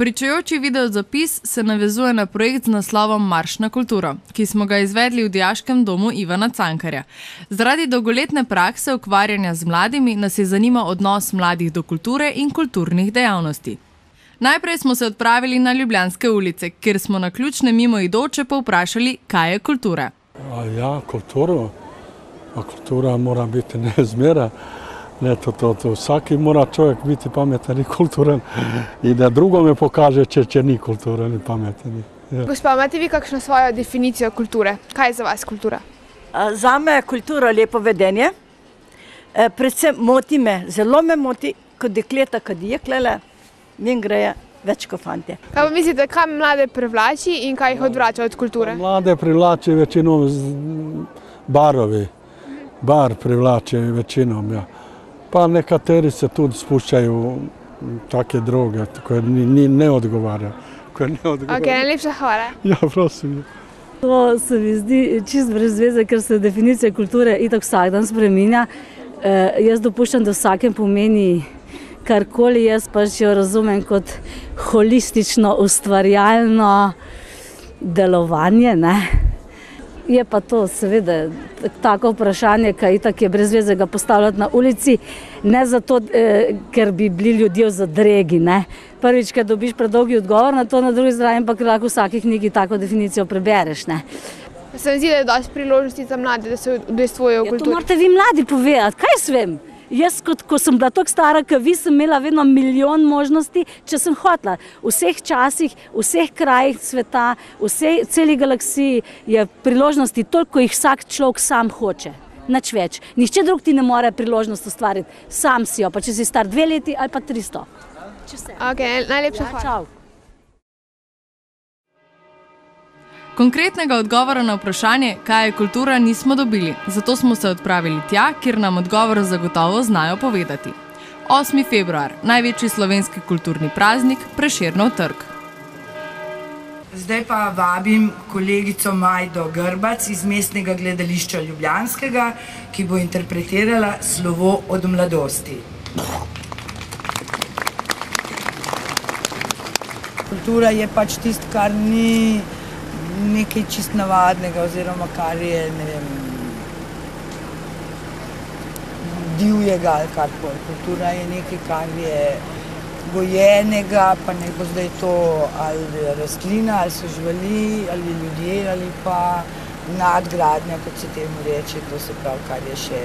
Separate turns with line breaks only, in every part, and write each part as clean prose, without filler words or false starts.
Pričujoči videozapis se navezuje na projekt z naslovom Marš na kulturo, ki smo ga izvedli v Dijaškem domu Ivana Cankarja. Zaradi dolgoletne prakse ukvarjanja z mladimi nas je zanimal odnos mladih do kulture in kulturnih dejavnosti. Najprej smo se odpravili na Ljubljanske ulice, kjer smo na ključne mimoidoče povprašali, kaj je kultura.
Ja, kultura mora biti neizmera. Vsaki mora človek biti pameten in kulturen in da drugome pokaže, če ni kulturen in pameten.
Gospa, imate vi kakšno svojo definicijo kulture? Kaj je za vas kultura?
Zame je kultura lepo vedenje. Predvsem zelo me moti, kot dekleta, kad jeklele, njim greje več kot fantje.
Kaj pa mislite, kaj mlade privlači in kaj jih odvrača od kulture?
Mlade privlači večinom barovi. Bar privlači večinom, ja. Pa nekateri se tudi spuščajo take droge, ko ne odgovarja.
Ok, najlepša hvala.
Ja, prosim.
To se mi zdi čist brez veze, ker se definicija kulture itak vsak dan spreminja. Jaz dopuščam, da vsakem pomeni karkoli, jaz pač jo razumem kot holistično, ustvarjalno delovanje, ne. Je pa to seveda tako vprašanje, kaj itak je brez veze ga postavljati na ulici, ne zato, ker bi bili ljudje v zadregi, ne. Prvič, ker dobiš predolgi odgovor na to, na drugi strani pa lahko v vsaki knjigi tako definicijo prebereš, ne.
Se mi zdi, da je dosti priložnosti za mlade, da se udejstvujejo v kulturi.
To morate vi mladi povedati, kaj jaz vem? Jaz, ko sem bila toliko stara, kot vi, sem imela vedno milijon možnosti, če sem hotela. V vseh časih, v vseh krajih sveta, v celi galaksiji je priložnosti toliko, ko jih vsak človek sam hoče. Nič več. Nihče drug ti ne more priložnost ustvariti. Sam si jo, pa če si star 2 leti ali pa 300.
Ok, najlepša hvala.
Čau.
Konkretnega odgovora na vprašanje, kaj je kultura, nismo dobili, zato smo se odpravili tja, kjer nam odgovor zagotovo znajo povedati. 8. februar, največji slovenski kulturni praznik, Prešernov trg.
Zdaj pa vabim kolegico Majdo Grbac iz Mestnega gledališča Ljubljanskega, ki bo interpretirala Slovo od mladosti. Kultura je pač tisto, kar ni nekaj čist navadnega, oziroma kar je, ne vem, divjega ali karkoli. Kultura je nekaj, kar je gojenega, pa ne bo zdaj to ali rastlina, ali so živali, ali ljudje, ali pa nadgradnja, kot se temu reče, to se pravi, kar je še,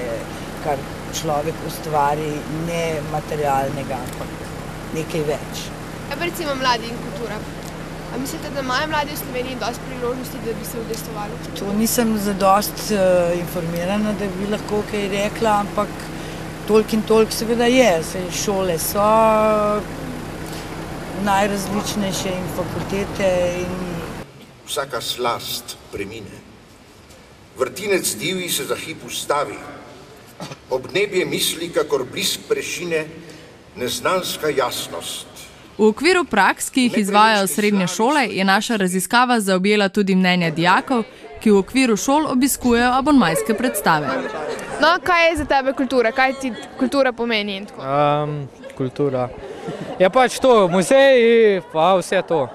kar človek ustvari, ne materialnega, ampak nekaj več.
Kaj pa recimo mladi in kultura? A mislite, da imajo mladi v Sloveniji dosti priložnosti, da bi se udejstvovali?
To nisem zadosti informirana, da bi lahko kaj rekla, ampak toliko in toliko seveda je. Šole so najrazličnejše in fakultete in...
Vsaka slast premine. Vrtinec divji se za hip ustavi. Obnebje misli, kakor blisk prešine, neznanska jasnost.
V okviru praks, ki jih izvajajo srednje šole, je naša raziskava zaobjela tudi mnenja dijakov, ki v okviru šol obiskujejo abonmajske predstave.
No, kaj je za tebe kultura? Kaj ti kultura pomeni?
Kultura. Je pač to, muzeji, pa vse to.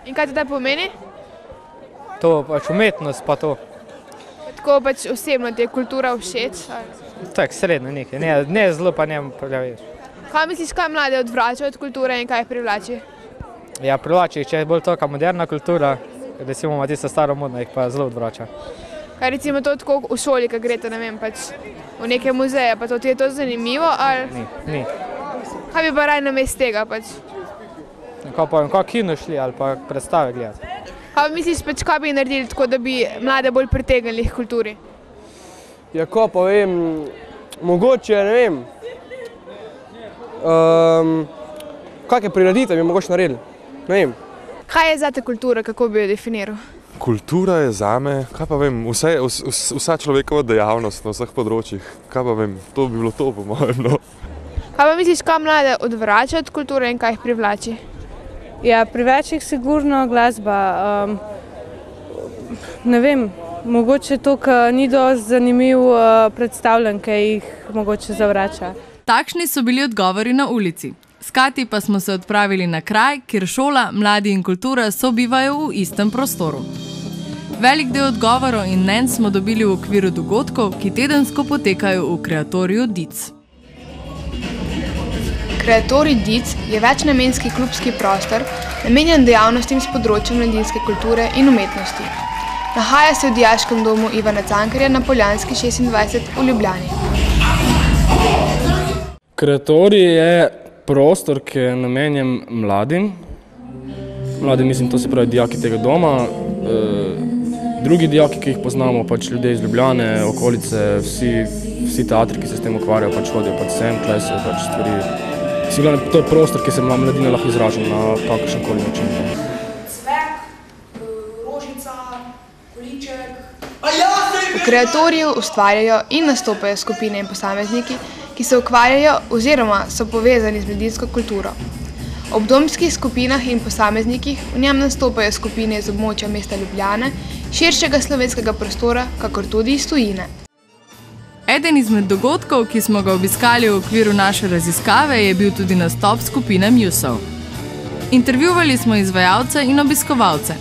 In kaj ti tebe pomeni?
To, pač umetnost, pa to.
Tako pač osebno ti je kultura všeč?
Tak, srednjo nekaj, ne zelo pa ne praviš.
Kaj misliš, kaj mlade odvrača od kulture in kaj privlači?
Ja, privlači, če je bolj toka moderna kultura, recimo ima tista staromodna, jih pa zelo odvrača.
Kaj recimo to tako v šoli, ko greste, ne vem, pač v neke muzeje, pa to ti je to zanimivo, ali?
Ni.
Kaj bi pa raj namesto tega, pač?
Kako kino šli ali pa predstave gledati.
Kaj misliš, pač kaj bi naredili tako, da bi mlade bolj pritegnili k kulturi?
Ja, ko pa vem, mogoče, ne vem, kakšne prireditve bi mogoče naredili, ne vem.
Kaj je zate kultura, kako bi jo definiral?
Kultura je zame, kaj pa vem, vsa človekova dejavnost na vseh področjih, kaj pa vem, to bi bilo to po mojem, no.
Kaj pa misliš, kaj mlade odvrača od kulture in kaj jih privlači?
Ja, privlači jih sigurno glasba, ne vem, mogoče to, ker ni dosti zanimiv predstavljen, ki jih mogoče zavrača.
Takšni so bili odgovori na ulici. S Kati pa smo se odpravili na kraj, kjer šola, mladi in kultura sobivajo v istem prostoru. Velik del odgovorov in mnenj smo dobili v okviru dogodkov, ki tedensko potekajo v Kreatoriju Dic.
Kreatorij Dic je večnamenski klubski prostor, namenjen dejavnostim s področja mladinske kulture in umetnosti. Nahaja se v Dijaškem domu Ivana Cankarja na Poljanski 26 v Ljubljani.
Kreatorij je prostor, ki je namenjen mladim. Mladim, mislim, to se pravi dijaki tega doma. Drugi dijaki, ki jih poznamo, pač ljudje iz Ljubljane, okolice, vsi teatri, ki se s tem ukvarjajo, pač hodijo pač sem, klesejo pač stvari. To je prostor, ki se mladina lahko izraža na kakršenkoli način.
Cvek, rožica, količek. V Kreatoriju ustvarjajo in nastopajo skupine in posamezniki, ki se ukvarjajo oziroma so povezani z mladinsko kulturo. Ob domskih skupinah in posameznikih v njem nastopajo skupine iz območja mesta Ljubljane, širšega slovenskega prostora, kakor tudi iz tujine.
Eden izmed dogodkov, ki smo ga obiskali v okviru naše raziskave, je bil tudi nastop skupine Musov. Intervjuvali smo izvajalce in obiskovalce.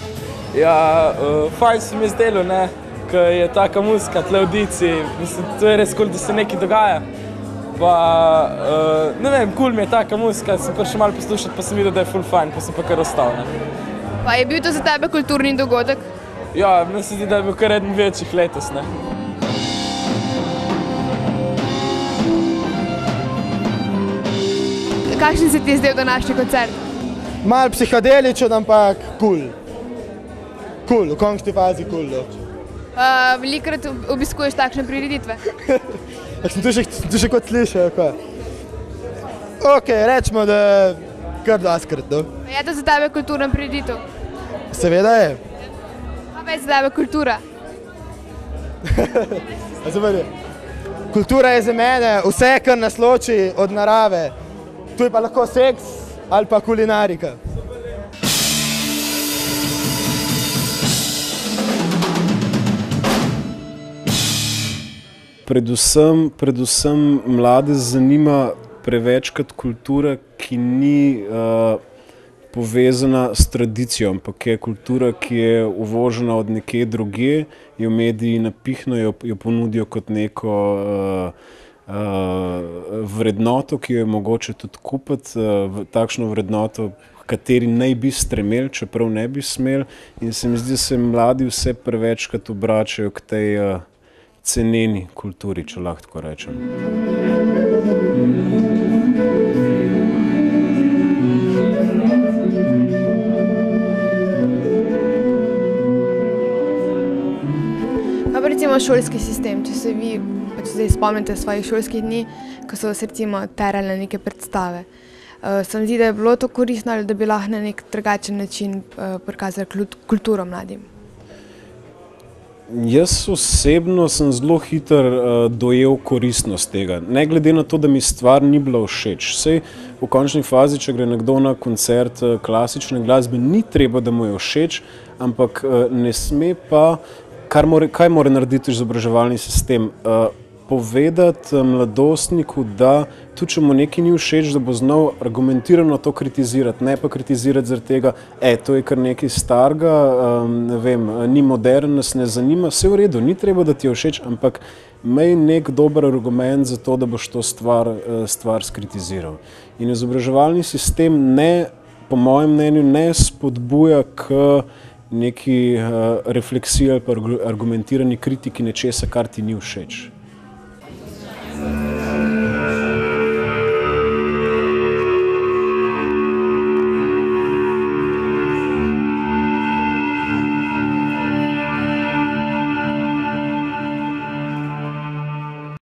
Ja, fajn se mi je zdelo, ne, ker je taka muzika, tle v Dici, mislim, to je res kul, da se nekaj dogaja. Pa, ne vem, kul mi je taka muzika, sem pa še malo poslušati, pa sem videl, da je ful fajn, pa sem pa kar ostal, ne.
Pa je bil to za tebe kulturni dogodek?
Ja, meni se zdi, da je bil kar eden večjih letos, ne.
Kakšen se ti je zdel današnji koncert?
Malo psihodeličen, ampak kul. Kul, v končni fazi kul.
Velikokrat obiskuješ takšne prireditve?
Sem tu še kot slišal, kaj? Ok, rečemo, da kar doskrat, no.
Je to za tebe kulturna prireditev?
Seveda je.
Kaj je za tebe kultura?
Kultura je za mene vse, kar nas loči od narave. Tu je pa lahko seks ali pa kulinarika.
Predvsem mlade zanima prevečkrat kultura, ki ni povezana s tradicijo, ampak je kultura, ki je uvožena od nekje drugje, jo mediji napihnejo, jo ponudijo kot neko vrednoto, ki jo je mogoče tudi kupiti, takšno vrednoto, kateri naj bi stremeli, čeprav ne bi smeli. In se mi zdi, da se mladi vse prevečkrat obračajo k tej ceneni kulturi, če lahko tako rečem.
Pa recimo šolski sistem, če se vi zdaj spomnite svojih šolskih dni, ko so se recimo terale neke predstave. Se mi zdi, da je bilo to koristno ali da bi lahko na nek drugačen način prikazali kulturo mladim?
Jaz osebno sem zelo hitro dojel koristnost tega. Ne glede na to, da mi stvar ni bila všeč. Saj v končni fazi, če gre nekdo na koncert klasične glasbe, ni treba, da mu je všeč, ampak ne sme pa, kaj mora narediti izobraževalni sistem? Povedati mladostniku, da tudi če mu nekaj ni všeč, da bo znal argumentirano to kritizirati, ne pa kritizirati zaradi tega, to je kar nekaj starega, ne vem, ni modern, nas ne zanima, vse v redu, ni treba, da ti je všeč, ampak imej nek dober argument za to, da boš to stvar skritiziral. In izobraževalni sistem ne, po mojem mnenju, ne spodbuja k neki refleksiji ali pa argumentirani kritiki nečesa, kar ti ni všeč.